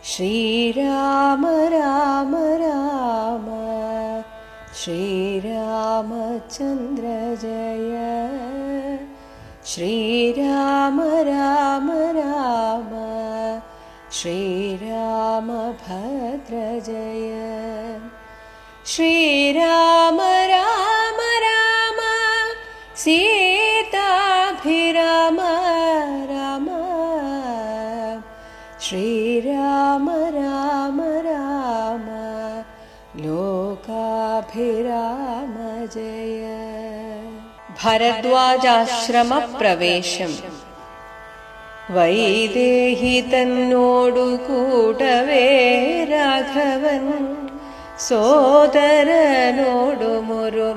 ശ്രീരാമ രാമ രാമ ശ്രീരാമചന്ദ്ര ജയ. ശ്രീരാമ രാമ രാമ ശ്രീരാമഭദ്ര ജയ. ശ്രീരാമ രാമ രാമ സീതാഭിരാമ രാമ. ശ്രീരാമ രാമ രാമ ലോകാഭിരാമ ജയ. ഭരദ്വാജാശ്രമപ്രവേശം. വൈദേഹി തന്നോടു കൂടവേ രാഘവൻ സോദരനോടുമൊരു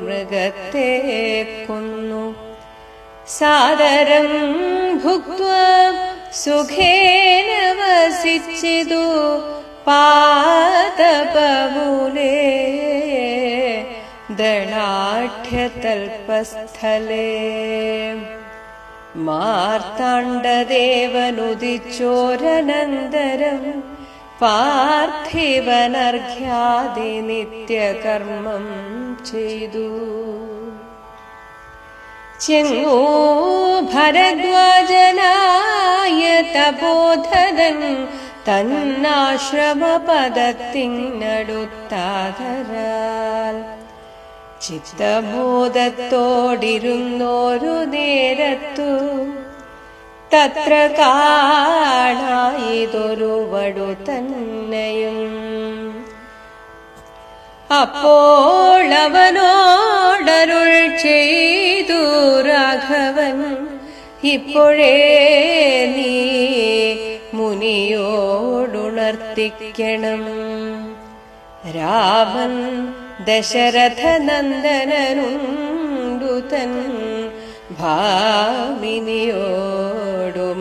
മൃഗത്തെ കൊന്നു. സാദരം ഭുക്ത്വാ സുഖേന വസിച്ചിതു പാദപമൂലേ ദളാഢ്യതൽപസ്ഥലേ. മാർത്താണ്ഡദേവനുദിച്ചോരനന്തരം പാർത്ഥിവനർഘ്യാദി നിത്യകർമ്മം ചെയ്തു. ചെങ്ങോ ഭരദ്വാജനായ തപോധനൻ തന്നാശ്രമപദത്തിനടുത്താതരാൽ ചിത്തബോധത്തോടിരുന്നോരു നേരത്തു തത്ര കാണായിതൊരു വടു തന്നെയും. അപ്പോൾ അവനോടരുൾ ചെയ്തു രാഘവൻ, ഇപ്പോഴേ നീ മുനിയോടുണർത്തിക്കണം. രാമൻ ദശരഥനന്ദനനുണ്ടു തൻ ഭാമിനിയോടും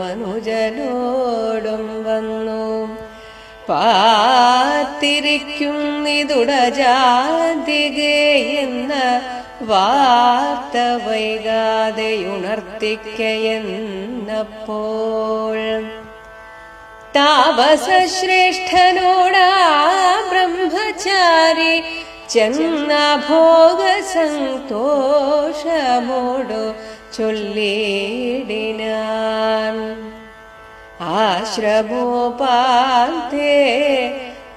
അനുജനോടും വന്നു. പാത്തിരിക്കുന്നിതുടജാതികെ എന്ന വാർത്ത വൈകാതെയുണർത്തിക്കയെന്നപ്പോൾ താപസശ്രേഷ്ഠനോടാ ബ്രഹ്മചാരി ചെന്നഭോഗസന്തോഷമോടു ചൊല്ലിടിനാൻ. ആശ്രമോപാന്തേ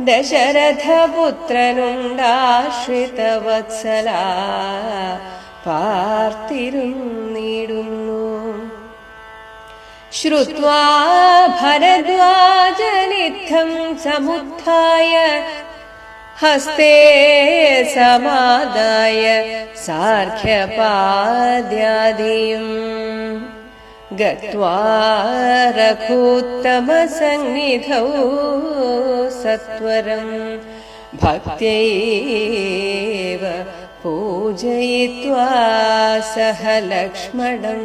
ദശരഥപുത്രനുണ്ടാശ്രിതവത്സല പാർത്തിരുന്നിടുന്നു. ശ്രുത്വാ ഭരദ്വാജനിത്തം സമുത്ഥായ ഹസ്തേ സമാദായ സാർഘ്യപാദ്യാദിയും ഗത്വാ രഘൂത്തമസന്നിധൗ സത്വരം ഭക്ത്യൈവ പൂജയിത്വാ സഹ ലക്ഷ്മണം.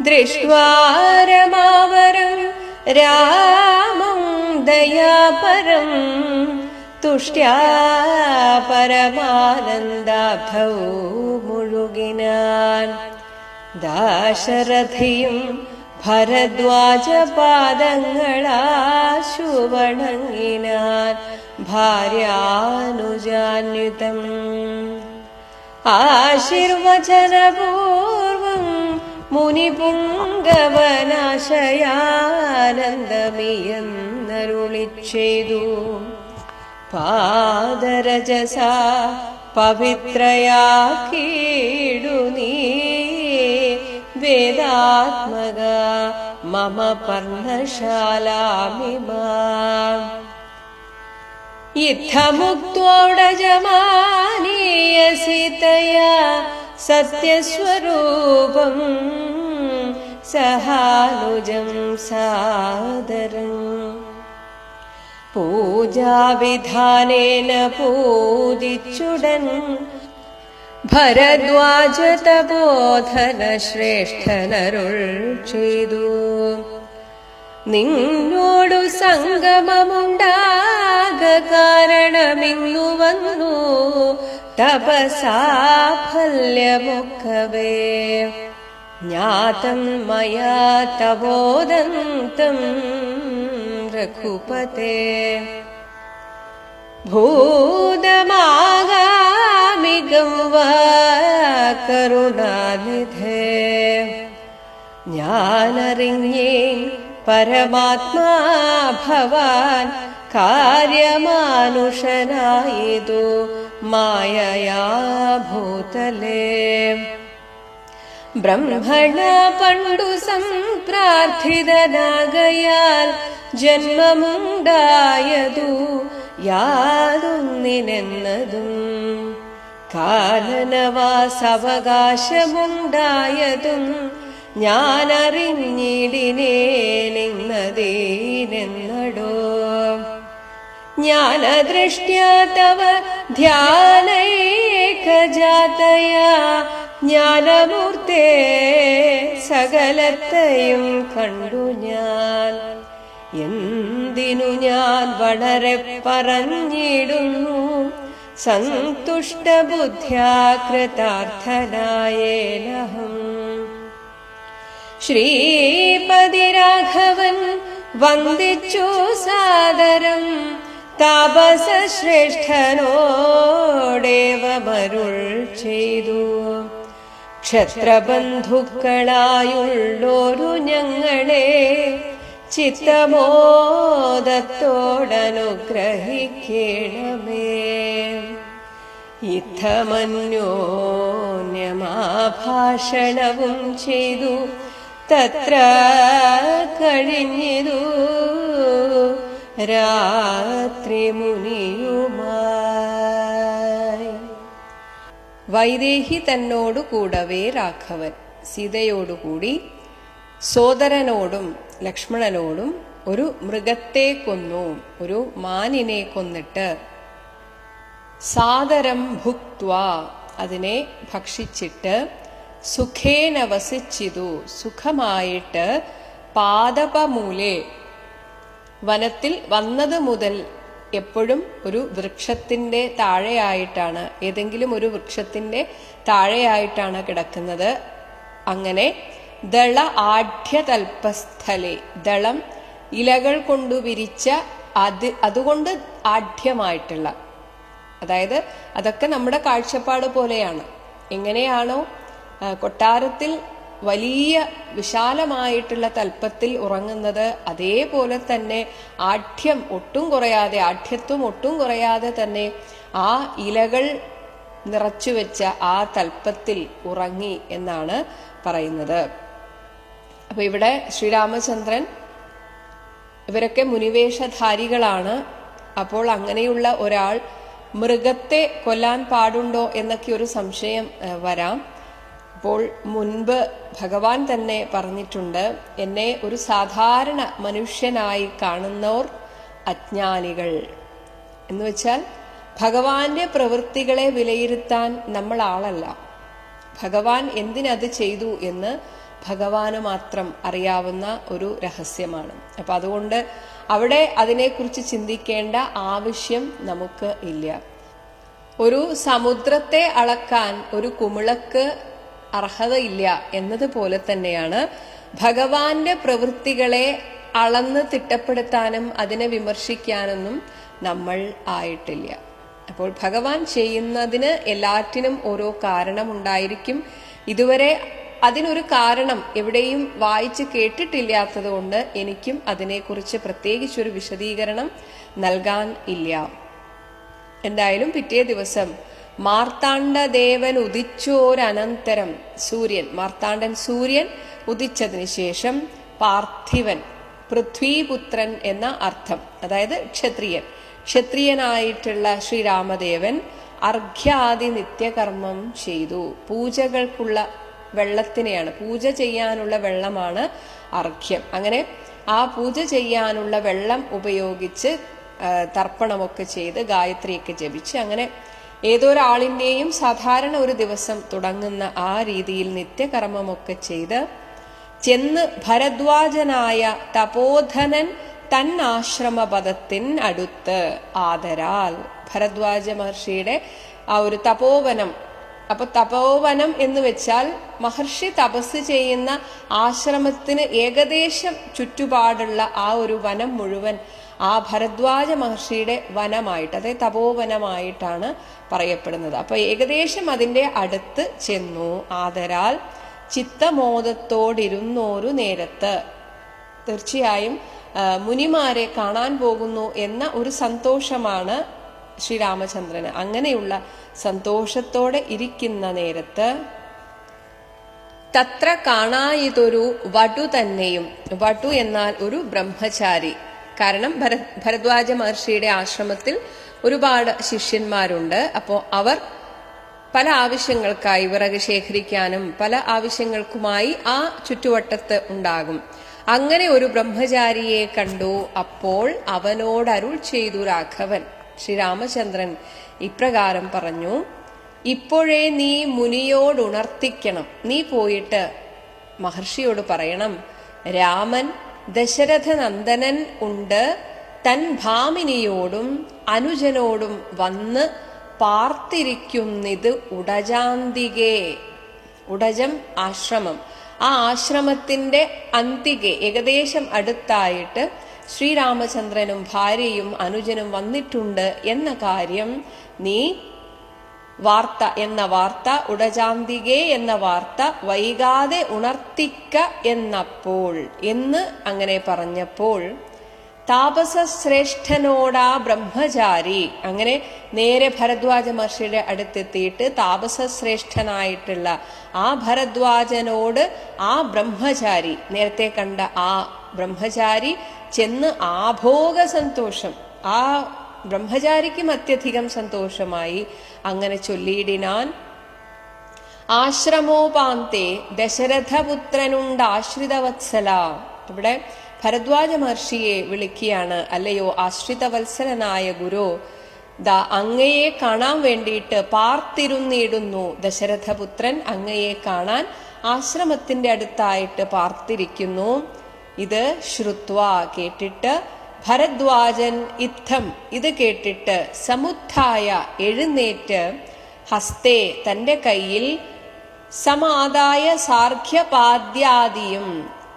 ദൃഷ്ട്വാ രമാവരം രാമം ദയാപരം തുഷ്ട്യാ പരമാനന്ദാബ്ധൗ മുഴുകിനാൻ. ദാശരഥിയും ഭരദ്വാജപാദങ്ങളാശു വണങ്ങിനാൻ ഭാര്യാനുജാന്വിതം. ആശീർവചനപൂർവം മുനിപുംഗവനാശയാനന്ദമിയെന്നരുളിച്ചെയ്തു. പാദരജസാ പവിത്രയാക്കീടു നീ വേദാത്മക മമ പർണശാലാമിമാം. യുദ്ധമുക്തോടജമാനീയ സീതയാ സത്യസ്വരൂപം സഹാനുജം സാദരം. പൂജാവിധാനേന പൂജിച്ചുടൻ ഭരദ്വാജതബോധന ശ്രേഷ്ഠനരുൾ ചെയ്തു. നിന്നോടു സംഗമമുണ്ടാക കാരണമിന്നു വന്നു തപസാഫല്യമൊക്കവേ. ജ്ഞാതം മയാ തവോദന്തം रघुपते भूतमागामि गौवा करुणानिधे ज्ञानरिञ्ञेन् परमात्मा भवान् कार्यमानुषनायितु मायया भूतले ബ്രഹ്മണ പണ്ടു സംപ്രാർത്ഥിതനാകയാൽ ജന്മമുണ്ടായതു യാതൊന്നിനെന്നതും കാലനവാസവകാശമുണ്ടായതും ഞാനറിഞ്ഞിടിനേനെന്നതേനെന്നടോ ജ്ഞാനദൃഷ്ട്യാ തവ ധ്യാനൈകജാതയാ ജ്ഞാനമൂർത്തേ സകലത്തെയും കണ്ടു ഞാൻ എന്തിനു ഞാൻ വളരെ പറഞ്ഞിടുന്നു സന്തുഷ്ടബുദ്ധ്യാ കൃതാർത്ഥനായേനഹം ശ്രീപതി രാഘവൻ വന്ദിച്ചു സാദരം താപസശ്രേഷ്ഠനോടേവമരുൾ ചെയ്തു ക്ഷത്രബന്ധുക്കളായുള്ളോരു ഞങ്ങളെ ചിത്തമോദത്തോടനുഗ്രഹിക്കണമേ ഇത്തമന്യോന്യമാഭാഷണവും ചെയ്തു തത്ര കഴിഞ്ഞിതു രാത്രി മുനിയുമായി. വൈദേഹി തന്നോടു കൂടവേ രാഘവൻ സീതയോടുകൂടി സോദരനോടും ലക്ഷ്മണനോടും ഒരു മൃഗത്തെ കൊന്നു, ഒരു മാനിനെ കൊന്നിട്ട് സാദരം ഭുക്ത്വാ അതിനെ ഭക്ഷിച്ചിട്ട് സുഖേന വസിച്ചിതു സുഖമായിട്ട് പാദപമൂലെ വനത്തിൽ വന്നത് മുതൽ എപ്പോഴും ഒരു വൃക്ഷത്തിന്റെ താഴെയായിട്ടാണ്, ഏതെങ്കിലും ഒരു വൃക്ഷത്തിന്റെ താഴെയായിട്ടാണ് കിടക്കുന്നത്. അങ്ങനെ ദള ആഢ്യതൽപസ്ഥലെ ദളം ഇലകൾ കൊണ്ടു വിരിച്ച അതുകൊണ്ട് ആഢ്യമായിട്ടുള്ള, അതായത് അതൊക്കെ നമ്മുടെ കാഴ്ചപ്പാട് പോലെയാണ്. എങ്ങനെയാണോ കൊട്ടാരത്തിൽ വലിയ വിശാലമായിട്ടുള്ള തൽപ്പത്തിൽ ഉറങ്ങുന്നത്, അതേപോലെ തന്നെ ആഢ്യത്വം ഒട്ടും കുറയാതെ തന്നെ ആ ഇലകൾ നിറച്ചു വെച്ച ആ തൽപ്പത്തിൽ ഉറങ്ങി എന്നാണ് പറയുന്നത്. അപ്പൊ ഇവിടെ ശ്രീരാമചന്ദ്രൻ ഇവരൊക്കെ മുനിവേഷധാരികളാണ്. അപ്പോൾ അങ്ങനെയുള്ള ഒരാൾ മൃഗത്തെ കൊല്ലാൻ പാടുണ്ടോ എന്നൊക്കെ ഒരു സംശയം വരാം. അപ്പോൾ മുൻപ് ഭഗവാൻ തന്നെ പറഞ്ഞിട്ടുണ്ട്, എന്നെ ഒരു സാധാരണ മനുഷ്യനായി കാണുന്നവർ അജ്ഞാനികൾ എന്ന് വെച്ചാൽ ഭഗവാന്റെ പ്രവൃത്തികളെ വിലയിരുത്താൻ നമ്മൾ ആളല്ല. ഭഗവാൻ എന്തിനത് ചെയ്തു എന്ന് ഭഗവാന് മാത്രം അറിയാവുന്ന ഒരു രഹസ്യമാണ്. അപ്പൊ അതുകൊണ്ട് അവിടെ അതിനെക്കുറിച്ച് ചിന്തിക്കേണ്ട ആവശ്യം നമുക്ക് ഇല്ല. ഒരു സമുദ്രത്തെ അളക്കാൻ ഒരു കുമിളക്ക് അർഹതയില്ല എന്നതുപോലെ തന്നെയാണ് ഭഗവാന്റെ പ്രവൃത്തികളെ അളന്ന് തിട്ടപ്പെടുത്താനും അതിനെ വിമർശിക്കാനൊന്നും നമ്മൾ ആയിട്ടില്ല. അപ്പോൾ ഭഗവാൻ ചെയ്യുന്നതിന് എല്ലാറ്റിനും ഓരോ കാരണമുണ്ടായിരിക്കും. ഇതുവരെ അതിനൊരു കാരണം എവിടെയും വായിച്ച് കേട്ടിട്ടില്ലാത്തത് കൊണ്ട് എനിക്കും അതിനെക്കുറിച്ച് പ്രത്യേകിച്ചൊരു വിശദീകരണം നൽകാൻ ഇല്ല. എന്തായാലും പിറ്റേ ദിവസം മാർത്താണ്ഡദേവൻ ഉദിച്ചോരനന്തരം മാർത്താണ്ഡൻ സൂര്യൻ ഉദിച്ചതിന് ശേഷം പാർത്ഥിവൻ പൃഥ്വീപുത്രൻ എന്ന അർത്ഥം, അതായത് ക്ഷത്രിയനായിട്ടുള്ള ശ്രീരാമദേവൻ അർഘ്യാദി നിത്യകർമ്മം ചെയ്തു. പൂജകൾക്കുള്ള വെള്ളത്തിനെയാണ്, പൂജ ചെയ്യാനുള്ള വെള്ളമാണ് അർഘ്യം. അങ്ങനെ ആ പൂജ ചെയ്യാനുള്ള വെള്ളം ഉപയോഗിച്ച് തർപ്പണമൊക്കെ ചെയ്ത് ഗായത്രിയൊക്കെ ജപിച്ച് അങ്ങനെ ഏതൊരാളിൻ്റെയും സാധാരണ ഒരു ദിവസം തുടങ്ങുന്ന ആ രീതിയിൽ നിത്യകർമ്മമൊക്കെ ചെയ്ത് ചെന്ന് ഭരദ്വാജനായ തപോധനൻ തന്നാശ്രമപദത്തിൻ അടുത്ത് ആദരാൽ ഭരദ്വാജ മഹർഷിയുടെ ആ ഒരു തപോവനം അപ്പൊ തപോവനം എന്ന് വെച്ചാൽ മഹർഷി തപസ് ചെയ്യുന്ന ആശ്രമത്തിന് ഏകദേശം ചുറ്റുപാടുള്ള ആ ഒരു വനം മുഴുവൻ ആ ഭരദ്വാജ മഹർഷിയുടെ വനമായിട്ട്, അതായത് തപോവനമായിട്ടാണ് പറയപ്പെടുന്നത്. അപ്പൊ ഏകദേശം അതിന്റെ അടുത്ത് ചെന്നു. ആദരാൽ ചിത്തമോദത്തോടിരുന്നോരു നേരത്ത്, തീർച്ചയായും മുനിമാരെ കാണാൻ പോകുന്നു എന്ന ഒരു സന്തോഷമാണ് ശ്രീരാമചന്ദ്രന്. അങ്ങനെയുള്ള സന്തോഷത്തോടെ ഇരിക്കുന്ന നേരത്ത് തത്ര കാണായിതൊരു വടു തന്നെയും, വടു എന്നാൽ ഒരു ബ്രഹ്മചാരി. കാരണം ഭരദ്വാജ മഹർഷിയുടെ ആശ്രമത്തിൽ ഒരുപാട് ശിഷ്യന്മാരുണ്ട്. അപ്പോൾ അവർ പല ആവശ്യങ്ങൾക്കായി വിറക് ശേഖരിക്കാനും പല ആവശ്യങ്ങൾക്കുമായി ആ ചുറ്റുവട്ടത്ത് ഉണ്ടാകും. അങ്ങനെ ഒരു ബ്രഹ്മചാരിയെ കണ്ടു. അപ്പോൾ അവനോട് അരുൾ ചെയ്തു രാഘവൻ, ശ്രീരാമചന്ദ്രൻ ഇപ്രകാരം പറഞ്ഞു: ഇപ്പോഴേ നീ മുനിയോടുണർത്തിക്കണം. നീ പോയിട്ട് മഹർഷിയോട് പറയണം, രാമൻ ദശരഥനന്ദനൻ ഉണ്ട്, തൻ ഭാമിനിയോടും അനുജനോടും വന്ന് പാർത്തിരിക്കുന്നിത് ഉടജാന്തികേ. ഉടജം ആശ്രമം. ആ ആശ്രമത്തിന്റെ അന്തികെ ഏകദേശം അടുത്തായിട്ട് ശ്രീരാമചന്ദ്രനും ഭാര്യയും അനുജനും വന്നിട്ടുണ്ട് എന്ന കാര്യം നീ വാർത്ത ഉടജാന്തികേ എന്ന വാർത്ത വൈകാതെ ഉണർത്തിക്ക എന്നപ്പോൾ എന്ന് അങ്ങനെ പറഞ്ഞപ്പോൾ താപസശ്രേഷ്ഠനോടാ ബ്രഹ്മചാരി അങ്ങനെ നേരെ ഭരദ്വാജ മഹർഷിയുടെ അടുത്തെത്തിയിട്ട് താപസശ്രേഷ്ഠനായിട്ടുള്ള ആ ഭരദ്വാജനോട് ആ ബ്രഹ്മചാരി, നേരത്തെ കണ്ട ആ ബ്രഹ്മചാരി ചെന്ന് ആഭോഗ സന്തോഷം, ആ ബ്രഹ്മചാരിക്കും അത്യധികം സന്തോഷമായി അങ്ങനെ ചൊല്ലിയിടിനാൻ: ആശ്രമോപാന്തേ ദശരഥപുത്രനുണ്ടാശ്രിതവത്സല. ഇവിടെ ഭരദ്വാജ മഹർഷിയെ വിളിക്കുകയാണ്. അല്ലയോ ആശ്രിതവത്സലനായ ഗുരു, ദാ അങ്ങയെ കാണാൻ വേണ്ടിയിട്ട് പാർത്തിരുന്നിടുന്നു. ദശരഥപുത്രൻ അങ്ങയെ കാണാൻ ആശ്രമത്തിന്റെ അടുത്തായിട്ട് പാർത്തിരിക്കുന്നു. ഇത് ശ്രുത്വ കേട്ടിട്ട് ഭരദ്വാജൻ ഇത്തം ഇത് കേട്ടിട്ട് സമുത്ഥായ എഴുന്നേറ്റ് ഹസ്തേ തന്റെ കയ്യിൽ സമാദായ സാർഘ്യപാദ്യാദിയും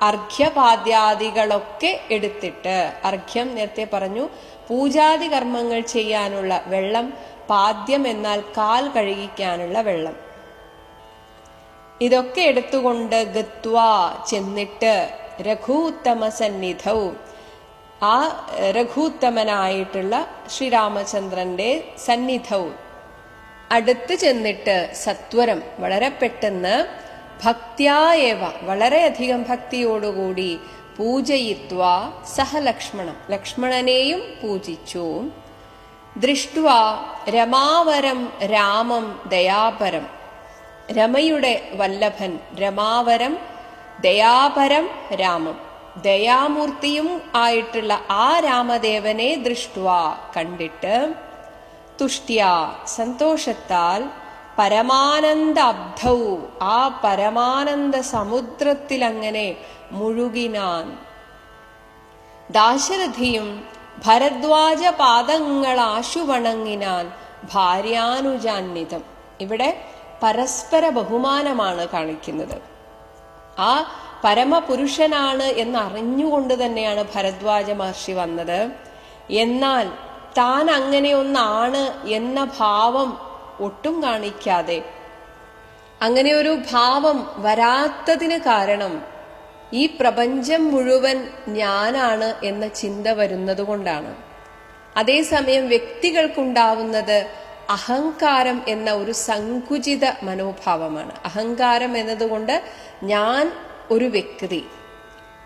അർഘ്യപാദ്യാദികളൊക്കെ എടുത്തിട്ട്, അർഘ്യം നേരത്തെ പറഞ്ഞു പൂജാതി കർമ്മങ്ങൾ ചെയ്യാനുള്ള വെള്ളം, പാദ്യം എന്നാൽ കാൽ കഴുകിക്കാനുള്ള വെള്ളം, ഇതൊക്കെ എടുത്തുകൊണ്ട് ഗത്വാ ചെന്നിട്ട് രഘൂത്തമ സന്നിധവും ആ രഘൂത്തമനായിട്ടുള്ള ശ്രീരാമചന്ദ്രന്റെ സന്നിധവും അടുത്ത് ചെന്നിട്ട് സത്വരം വളരെ പെട്ടെന്ന് ഭക്ത്യായേവ വളരെയധികം ഭക്തിയോടുകൂടി പൂജയിത്വ സഹ ലക്ഷ്മണം ലക്ഷ്മണനെയും പൂജിച്ചു. ദൃഷ്ട്വാ രമാവരം രാമം ദയാപരം, രമയുടെ വല്ലഭൻ രമാവരം ദയാപരം രാമം, ദയാമൂർത്തിയും ആയിട്ടുള്ള ആ രാമദേവനെ ദൃഷ്ട്വാ കണ്ടിട്ട് തുഷ്ട്യാ സന്തോഷത്താൽ പരമാനന്ദ അബ്ധൗ ആ പരമാനന്ദ സമുദ്രത്തിൽ അങ്ങനെ മുഴുകിനാൻ. ദാശരഥിയും ഭരദ്വാജ പാദങ്ങളാശു വണങ്ങിനാൻ ഭാര്യാനുജാന്വിതം. ഇവിടെ പരസ്പര ബഹുമാനമാണ് കാണിക്കുന്നത്. ആ പരമപുരുഷനാണ് എന്നറിഞ്ഞുകൊണ്ട് തന്നെയാണ് ഭരദ്വാജ മഹർഷി വന്നത്. എന്നാൽ താൻ അങ്ങനെയൊന്നാണ് എന്ന ഭാവം ഒട്ടും കാണിക്കാതെ, അങ്ങനെ ഒരു ഭാവം വരാത്തതിന് കാരണം ഈ പ്രപഞ്ചം മുഴുവൻ ഞാനാണ് എന്ന ചിന്ത വരുന്നത് കൊണ്ടാണ്. അതേസമയം വ്യക്തികൾക്കുണ്ടാവുന്നത് അഹങ്കാരം എന്ന ഒരു സങ്കുചിത മനോഭാവമാണ്. അഹങ്കാരം എന്നതുകൊണ്ട് ഞാൻ ഒരു വ്യക്തി.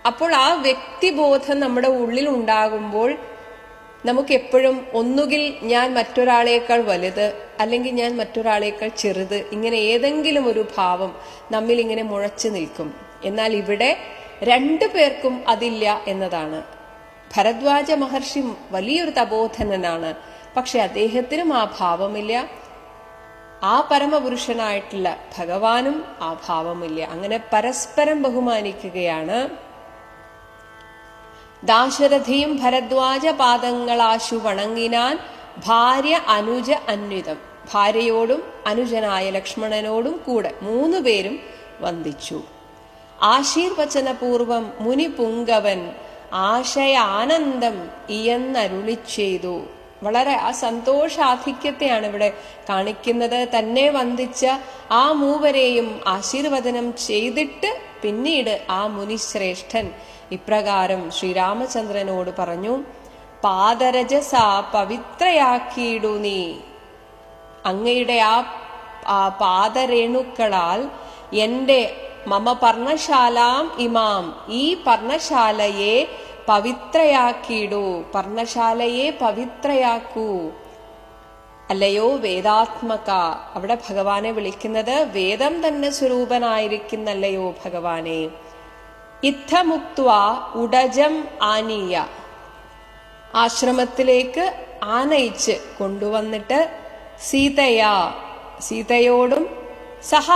അപ്പോൾ ആ വ്യക്തിബോധം നമ്മുടെ ഉള്ളിൽ ഉണ്ടാകുമ്പോൾ നമുക്ക് എപ്പോഴും ഒന്നുകിൽ ഞാൻ മറ്റൊരാളേക്കാൾ വലുത്, അല്ലെങ്കിൽ ഞാൻ മറ്റൊരാളേക്കാൾ ചെറുത്, ഇങ്ങനെ ഏതെങ്കിലും ഒരു ഭാവം നമ്മിൽ ഇങ്ങനെ മുഴച്ചു നിൽക്കും. എന്നാൽ ഇവിടെ രണ്ടു പേർക്കും അതില്ല എന്നതാണ്. ഭരദ്വാജ മഹർഷി വലിയൊരു തപോധനനാണ്, പക്ഷെ അദ്ദേഹത്തിനും ആ ഭാവമില്ല. ആ പരമപുരുഷനായിട്ടുള്ള ഭഗവാനും ആ ഭാവമില്ല. അങ്ങനെ പരസ്പരം ബഹുമാനിക്കുകയാണ്. ദാശരഥിയും ഭരദ്വാജ പാദങ്ങളാശു വണങ്ങിനാൻ ഭാര്യ അനുജ അന്വിതം. ഭാര്യയോടും അനുജനായ ലക്ഷ്മണനോടും കൂടെ 3 പേരും വന്ദിച്ചു. ആശീർവചനപൂർവം മുനി പുങ്കവൻ ആശയാനന്ദം ഇയെന്നരുളി ചെയ്തു. വളരെ ആ സന്തോഷാധിക്യത്തെയാണ് ഇവിടെ കാണിക്കുന്നത്. തന്നെ വന്ദിച്ച ആ 3 പേരെയും ആശീർവദനം ചെയ്തിട്ട് പിന്നീട് ആ മുനിശ്രേഷ്ഠൻ ഇപ്രകാരം ശ്രീരാമചന്ദ്രനോട് പറഞ്ഞു, പാദരജസ പവിത്രയാക്കിയിടു നീ. അങ്ങയുടെ ആ പാദരേണുക്കളാൽ എന്റെ മമ പർണശാലാം ഇമാം, ഈ പർണശാലയെ പവിത്രയാക്കിയിടൂ, പർണശാലയെ പവിത്രയാക്കൂ. അല്ലയോ വേദാത്മക, അവിടെ ഭഗവാനെ വിളിക്കുന്നത് വേദം തന്നെ സ്വരൂപനായിരിക്കുന്നല്ലയോ ഭഗവാനെ. ഇത്തമുക്ത്വ ഉടജം ആനീയ, ആശ്രമത്തിലേക്ക് ആനയിച്ച് കൊണ്ടുവന്നിട്ട് സീതയോടും സഹ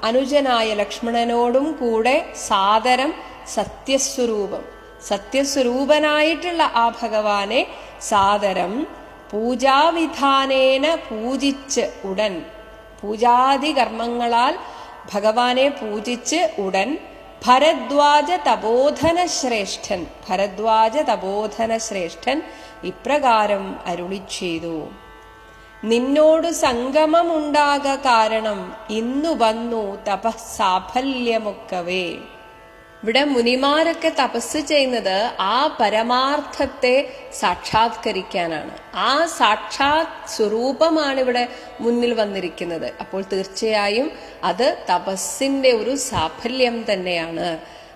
അനുജനായ ലക്ഷ്മണനോടും കൂടെ സാദരം സത്യസ്വരൂപനായിട്ടുള്ള ആ ഭഗവാനെ സാദരം പൂജാവിധാനേന പൂജിച്ച് ഉടൻ, പൂജാതി കർമ്മങ്ങളാൽ ഭഗവാനെ പൂജിച്ച് ഉടൻ ഭരദ്വാജ തപോധന ശ്രേഷ്ഠൻ ഇപ്രകാരം അരുളി ചെയ്തു. നിന്നോട് സംഗമമുണ്ടാക കാരണം ഇന്നു വന്നു തപസ്സാഫല്യമൊക്കവേ. ഇവിടെ മുനിമാരൊക്കെ തപസ് ചെയ്യുന്നത് ആ പരമാർത്ഥത്തെ സാക്ഷാത്കരിക്കാനാണ്. ആ സാക്ഷാത് സ്വരൂപമാണ് ഇവിടെ മുന്നിൽ വന്നിരിക്കുന്നത്. അപ്പോൾ തീർച്ചയായും അത് തപസ്സിന്റെ ഒരു സാഫല്യം തന്നെയാണ്.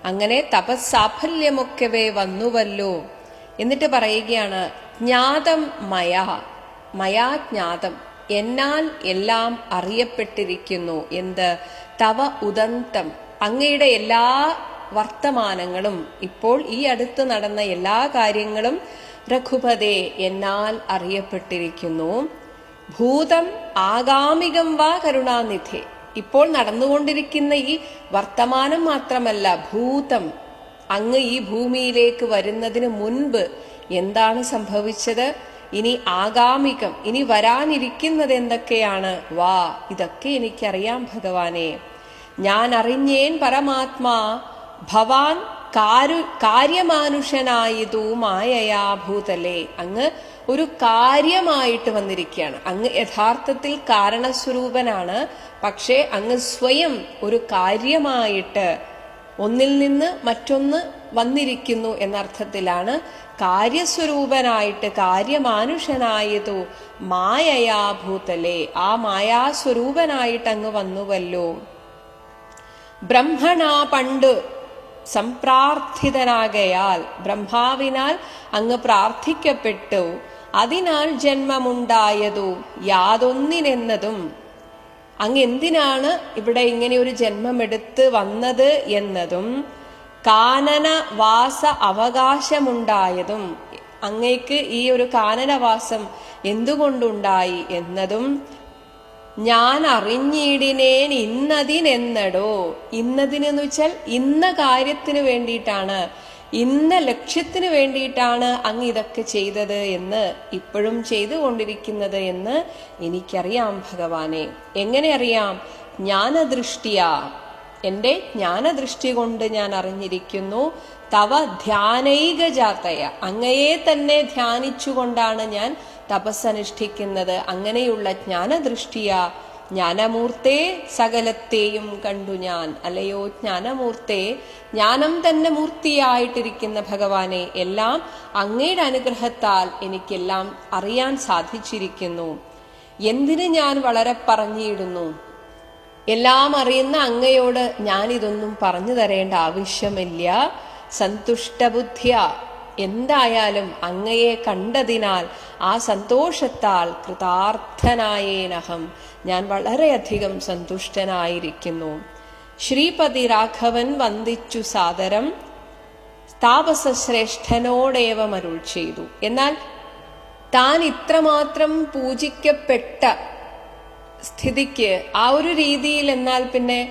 അങ്ങനെ തപസ്സാഫല്യമൊക്കവേ വന്നുവല്ലോ. എന്നിട്ട് പറയുകയാണ്, ജ്ഞാതം മയാ ജ്ഞാതം, എന്നാൽ എല്ലാം അറിയപ്പെട്ടിരിക്കുന്നു. എന്ത്? തവ ഉദന്തം, അങ്ങയുടെ എല്ലാ വർത്തമാനങ്ങളും, ഇപ്പോൾ ഈ അടുത്ത് നടന്ന എല്ലാ കാര്യങ്ങളും രഘുപതേ എന്നാൽ അറിയപ്പെട്ടിരിക്കുന്നു. ഭൂതം ആഗാമികം വാ കരുണാനിധേ, ഇപ്പോൾ നടന്നുകൊണ്ടിരിക്കുന്ന ഈ വർത്തമാനം മാത്രമല്ല, ഭൂതം, അങ്ങ് ഈ ഭൂമിയിലേക്ക് വരുന്നതിന് മുൻപ് എന്താണ് സംഭവിച്ചത്, ഇനി ആഗാമികം, ഇനി വരാനിരിക്കുന്നത് എന്തൊക്കെയാണ്, വാ ഇതൊക്കെ എനിക്കറിയാം ഭഗവാനെ. ഞാൻ അറിഞ്ഞേൻ പരമാത്മാ ഭവാൻ കാര്യമാനുഷനായതു മായയാ ഭൂതലേ. അങ്ങ് ഒരു കാര്യമായിട്ട് വന്നിരിക്കുകയാണ്. അങ്ങ് യഥാർത്ഥത്തിൽ കാരണസ്വരൂപനാണ്. പക്ഷേ അങ്ങ് സ്വയം ഒരു കാര്യമായിട്ട് ഒന്നിൽ നിന്ന് മറ്റൊന്ന് വന്നിരിക്കുന്നു എന്നർത്ഥത്തിലാണ്. കാര്യസ്വരൂപനായിട്ട്, കാര്യമാനുഷനായതു മായയാ ഭൂതലേ, ആ മായാസ്വരൂപനായിട്ട് അങ്ങ് വന്നുവല്ലോ. ബ്രഹ്മണ പണ്ട് സംപ്രാർത്ഥിതനാകയാൽ, ബ്രഹ്മാവിനാൽ അങ്ങ് പ്രാർത്ഥിക്കപ്പെട്ടു. അതിനാൽ ജന്മമുണ്ടായതു യാതൊന്നിനെന്നതും, അങ്ങ് എന്തിനാണ് ഇവിടെ ഇങ്ങനെ ഒരു ജന്മമെടുത്ത് വന്നത് എന്നതും, കാനനവാസ അവകാശമുണ്ടായതും, അങ്ങേക്ക് ഈ ഒരു കാനനവാസം എന്തുകൊണ്ടുണ്ടായി എന്നതും, ഞാൻ അറിഞ്ഞിടിനേൻ ഇന്നതിനെന്നടോ. ഇന്നതിനെന്ന് വെച്ചാൽ ഇന്ന കാര്യത്തിന് വേണ്ടിയിട്ടാണ്, ഇന്ന ലക്ഷ്യത്തിന് വേണ്ടിയിട്ടാണ് അങ്ങ് ഇതൊക്കെ ചെയ്തത് എന്ന്, ഇപ്പോഴും ചെയ്തുകൊണ്ടിരിക്കുന്നത് എന്ന് എനിക്കറിയാം ഭഗവാനെ. എങ്ങനെ അറിയാം? ജ്ഞാനദൃഷ്ടിയാ, എന്റെ ജ്ഞാനദൃഷ്ടി കൊണ്ട് ഞാൻ അറിഞ്ഞിരിക്കുന്നു. തവ ധ്യാനൈകജാതയ, അങ്ങയെ തന്നെ ധ്യാനിച്ചുകൊണ്ടാണ് ഞാൻ തപസ്സനുഷ്ഠിക്കുന്നത്. അങ്ങനെയുള്ള ജ്ഞാനദൃഷ്ടിയാ ജ്ഞാനമൂർത്തേ സകലത്തെയും കണ്ടു ഞാൻ. അല്ലയോ ജ്ഞാനമൂർത്തേ, ജ്ഞാനം തന്നെ മൂർത്തിയായിട്ടിരിക്കുന്ന ഭഗവാനെ, എല്ലാം അങ്ങയുടെ അനുഗ്രഹത്താൽ എനിക്കെല്ലാം അറിയാൻ സാധിച്ചിരിക്കുന്നു. എന്തിന് ഞാൻ വളരെ പറഞ്ഞിടുന്നു? എല്ലാം അറിയുന്ന അങ്ങയോട് ഞാനിതൊന്നും പറഞ്ഞു തരേണ്ട ആവശ്യമില്ല. സന്തുഷ്ടബുദ്ധിയ, എന്തായാലും അങ്ങയെ കണ്ടതിനാൽ ആ സന്തോഷത്താൽ കൃതാർത്ഥനായേനഹം, ഞാൻ വളരെയധികം സന്തുഷ്ടനായിരിക്കുന്നു. ശ്രീപതി രാഘവൻ വന്ദിച്ചു സാദരം താപസശ്രേഷ്ഠനോടേവം അരുൾ ചെയ്തു. എന്നാൽ താൻ ഇത്രമാത്രം പൂജിക്കപ്പെട്ട സ്ഥിതിക്ക് ആ ഒരു രീതിയിൽ എന്നാൽ പിന്നെ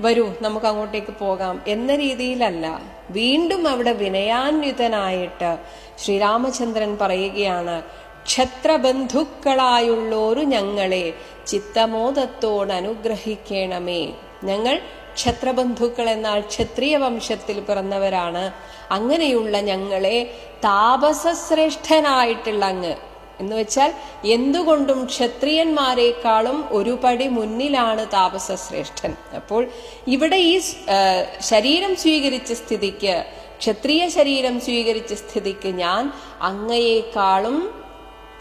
വരൂ നമുക്ക് അങ്ങോട്ടേക്ക് പോകാം എന്ന രീതിയിലല്ല, വീണ്ടും അവിടെ വിനയാന്വിതനായിട്ട് ശ്രീരാമചന്ദ്രൻ പറയുകയാണ്, ക്ഷത്രബന്ധുക്കളായുള്ളോരു ഞങ്ങളെ ചിത്തമോദത്തോട് അനുഗ്രഹിക്കണമേ. ഞങ്ങൾ ക്ഷത്രബന്ധുക്കൾ എന്നാൽ ക്ഷത്രിയ വംശത്തിൽ പിറന്നവരാണ്. അങ്ങനെയുള്ള ഞങ്ങളെ താപസശ്രേഷ്ഠനായിട്ടുള്ള അങ്ങ് എന്ന് വെച്ചാൽ എന്തുകൊണ്ടും ക്ഷത്രിയന്മാരെക്കാളും ഒരു പടി മുന്നിലാണ് താപസശ്രേഷ്ഠൻ. അപ്പോൾ ഇവിടെ ഈ ശരീരം സ്വീകരിച്ച സ്ഥിതിക്ക്, ക്ഷത്രിയ ശരീരം സ്വീകരിച്ച സ്ഥിതിക്ക് ഞാൻ അങ്ങയേക്കാളും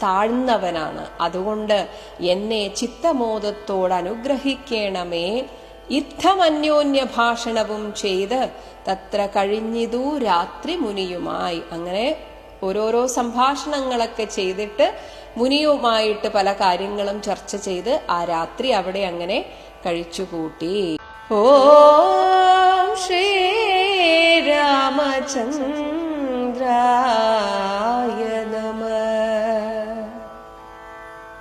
താഴ്ന്നവനാണ്. അതുകൊണ്ട് എന്നെ ചിത്തമോദത്തോട് അനുഗ്രഹിക്കണമേ. ഇത്തമന്യോന്യ ഭാഷണവും ചെയ്ത് തത്ര കഴിഞ്ഞിതു രാത്രി മുനിയുമായി. അങ്ങനെ ഓരോരോ സംഭാഷണങ്ങളൊക്കെ ചെയ്തിട്ട് മുനിയുമായിട്ട് പല കാര്യങ്ങളും ചർച്ച ചെയ്ത് ആ രാത്രി അവിടെ അങ്ങനെ കഴിച്ചുകൂട്ടി. ഓം ശ്രീ രാമചന്ദ്രായ